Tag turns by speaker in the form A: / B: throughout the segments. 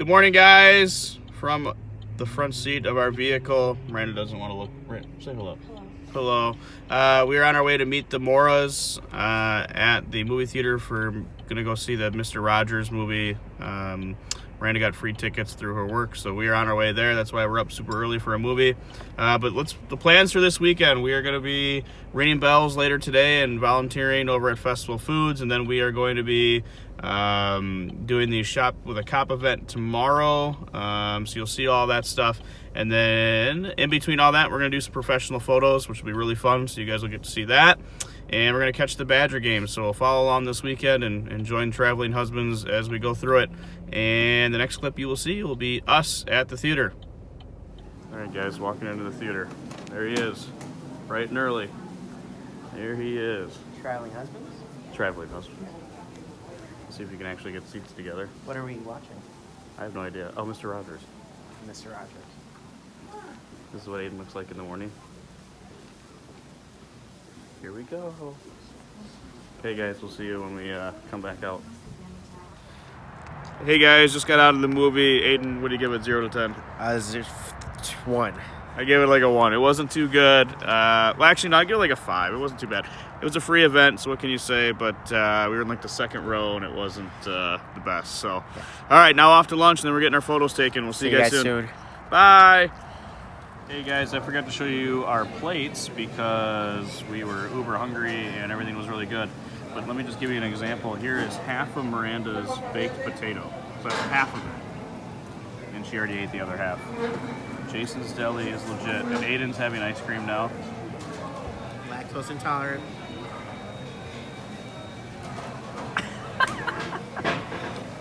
A: Good morning, guys. From the front seat of our vehicle. Miranda doesn't want to look. Say hello. Hello. We are on our way to meet the Moras at the movie theater for going to go see the Mr. Rogers movie. Miranda got free tickets through her work, so we are on our way there. That's why we're up super early for a movie. But the plans for this weekend, we are going to be ringing bells later today and volunteering over at Festival Foods, and then we are going to be doing the Shop with a Cop event tomorrow. So you'll see all that stuff. And then in between all that, we're going to do some professional photos, which will be really fun, so you guys will get to see that. And we're going to catch the Badger game, so follow along this weekend and join Traveling Husbands as we go through it. And the next clip you will see will be us at the theater. All right, guys, walking into the theater. There he is, bright and early. There he is.
B: Traveling Husbandz?
A: Traveling Husbands. Let's see if you can actually get seats together.
B: What are we watching?
A: I have no idea. Oh, Mr. Rogers.
B: Mr. Rogers.
A: This is what Aiden looks like in the morning. Here we go. Okay, guys, we'll see you when we come back out. Hey, guys, just got out of the movie. Aiden, what do you give it, 0 to 10?
B: This is 1.
A: I gave it like a 1. It wasn't too good. Well, actually, no, I give it like a 5. It wasn't too bad. It was a free event, so what can you say? But we were in like the second row, and it wasn't the best. So, all right, now off to lunch, and then we're getting our photos taken. We'll see you guys soon. Bye. Hey guys, I forgot to show you our plates because we were uber hungry and everything was really good. But let me just give you an example. Here is half of Miranda's baked potato. So that's half of it. And she already ate the other half. Jason's deli is legit. And Aiden's having ice cream now.
B: Lactose intolerant.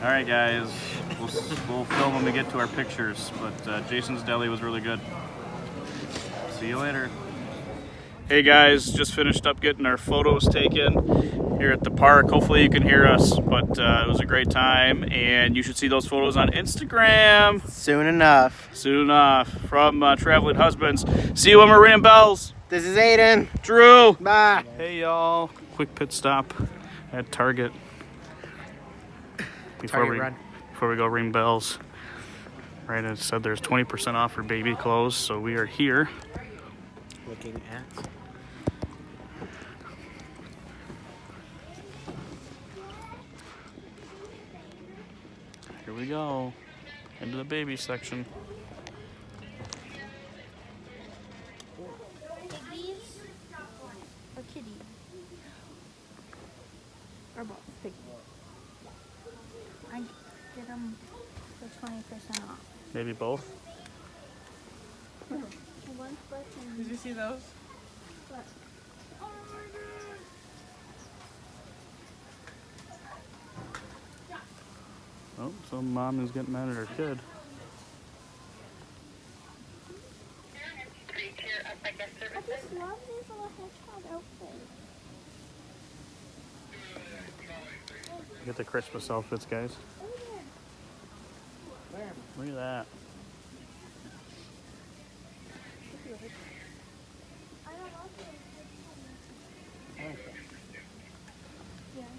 A: All right, guys. We'll film when we get to our pictures. But Jason's deli was really good. See you later. Hey guys, just finished up getting our photos taken here at the park. Hopefully you can hear us, but it was a great time, and you should see those photos on Instagram.
B: Soon enough.
A: Soon enough. From Traveling Husbands. See you when we're ringing bells.
B: This is Aiden.
A: Drew.
B: Bye.
A: Hey y'all. Quick pit stop at Target. Before we go ring bells. Right, it said there's 20% off for baby clothes, so we are here.
B: Looking at.
A: Here we go. Into the baby section.
C: Piggies or kitty? Or both. Piggy. I get them for 20% off.
A: Maybe both.
D: Did you see those?
C: What?
A: Oh, some mom is getting mad at her kid.
C: I just love these little hedgehog outfits.
A: Get the Christmas outfits, guys. Look at that.
C: I don't know if yeah.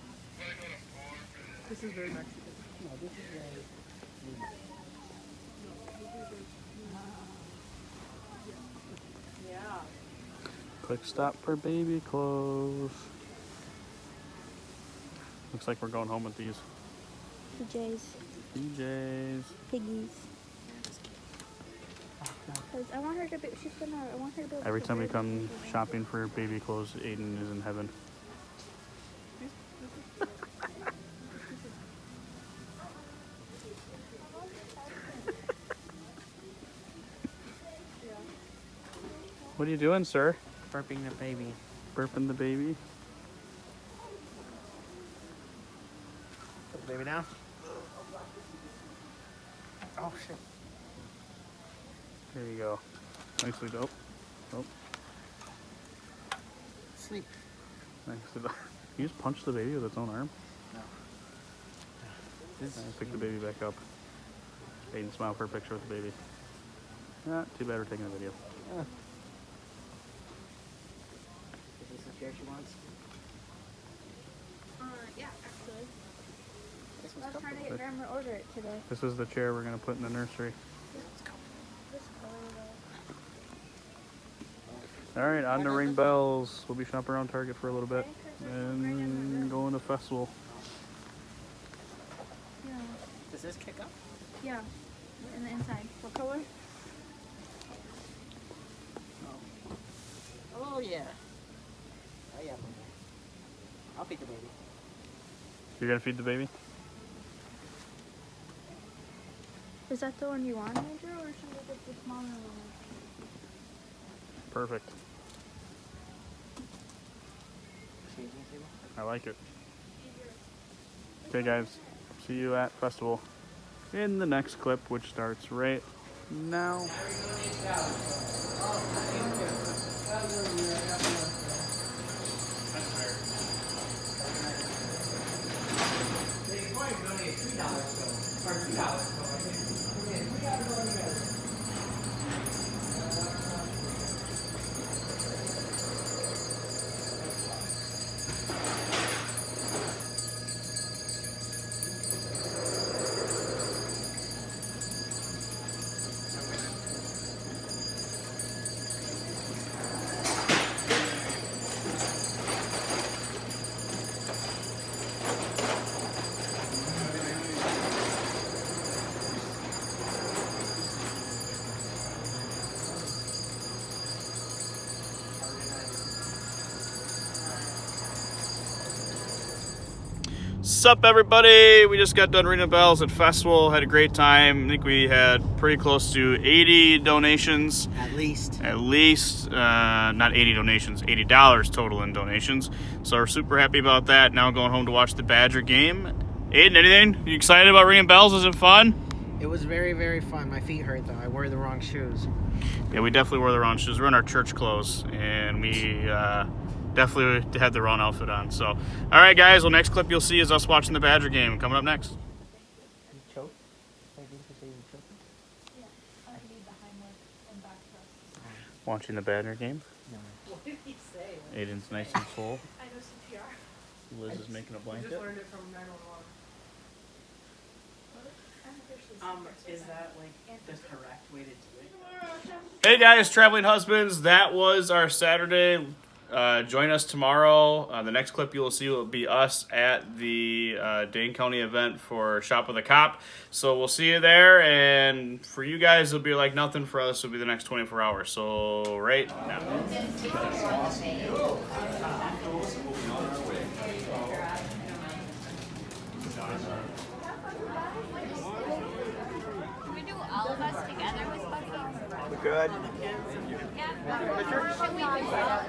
D: This is very Mexican.
B: No, this is very...
D: Yeah.
A: Quick stop for baby clothes. Looks like we're going home with these.
C: PJs.
A: PJs.
C: Piggies. Cause I want her to be. She's gonna. I want her to be.
A: Every time we come shopping for baby clothes, Aiden is in heaven. What are you doing, sir?
B: Burping the baby.
A: Burping the baby?
B: Put the baby down. Oh, shit.
A: There you go. Nicely done. Oh.
B: Sleep.
A: Nicely done. You just punch the baby with its own arm?
B: No.
A: Pick the baby back up. Aiden, smile for a picture with the baby. Too bad we're taking a video.
B: Is this the chair she wants?
C: Yeah, actually.
B: This one's
C: I was trying to get Grandma to order it today.
A: This is the chair we're gonna put in the nursery.
C: This color though.
A: All right, on to ring bells. We'll be shopping around Target for a little bit and going to festival.
C: Yeah.
B: Does this kick up?
C: Yeah. In the inside. What color?
B: Oh yeah. Oh yeah. I'll feed the baby.
A: You're gonna feed the baby?
C: Is that the one you want, Andrew, or should we get the smaller one?
A: Perfect. I like it. Okay guys, see you at festival in the next clip, which starts right now. Sup everybody, we just got done ringing bells at festival, had a great time. I think we had pretty close to 80 donations.
B: At least.
A: Not 80 donations, $80 total in donations. So we're super happy about that. Now going home to watch the Badger game. Aiden, anything? You excited about ringing bells? Was it fun?
B: It was very, very fun. My feet hurt though. I wore the wrong shoes.
A: Yeah, we definitely wore the wrong shoes. We're in our church clothes and we definitely had the wrong outfit on. So, all right, guys. Well, next clip you'll see is us watching the Badger game. Coming up next.
B: You choke? I think you say you choke.
A: Watching the Badger game.
B: No.
D: What did he say?
A: Aiden's nice and full.
D: I know CPR.
A: Liz is making a
D: I
A: blanket.
D: just learned it from 911.
B: Is that like the correct way to do it?
A: Hey guys, Traveling Husbands. That was our Saturday. Join us tomorrow. The next clip you will see will be us at the Dane County event for Shop with a Cop. So we'll see you there. And for you guys, it'll be like nothing. For us, it'll be the next 24 hours. So right now.
C: Can we do all of us together with photos?
A: We're good.
C: Yeah. Should we do that?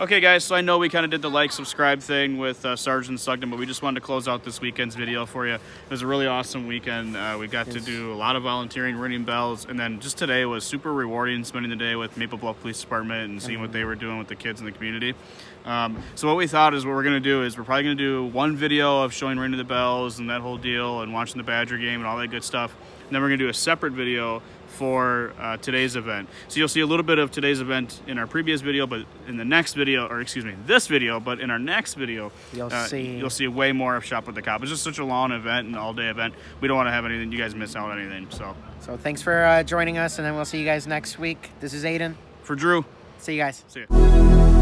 A: Okay guys, so I know we kind of did the like, subscribe thing with Sergeant Sugden, but we just wanted to close out this weekend's video for you. It was a really awesome weekend. We got to do a lot of volunteering, ringing bells, and then just today was super rewarding, spending the day with Maple Bluff Police Department and seeing what they were doing with the kids in the community. So what we thought is what we're going to do is we're probably going to do one video of showing ringing the bells and that whole deal and watching the Badger game and all that good stuff. And then we're going to do a separate video for today's event. So you'll see a little bit of today's event in our previous video, but in the next video, or excuse me, this video, but in our next video, you'll see way more of Shop with the Cop. It's just such a long event, an all-day event. We don't want to have anything, you guys miss out on anything. So
B: thanks for joining us, and then we'll see you guys next week. This is Aiden.
A: For Drew.
B: See you guys.
A: See ya.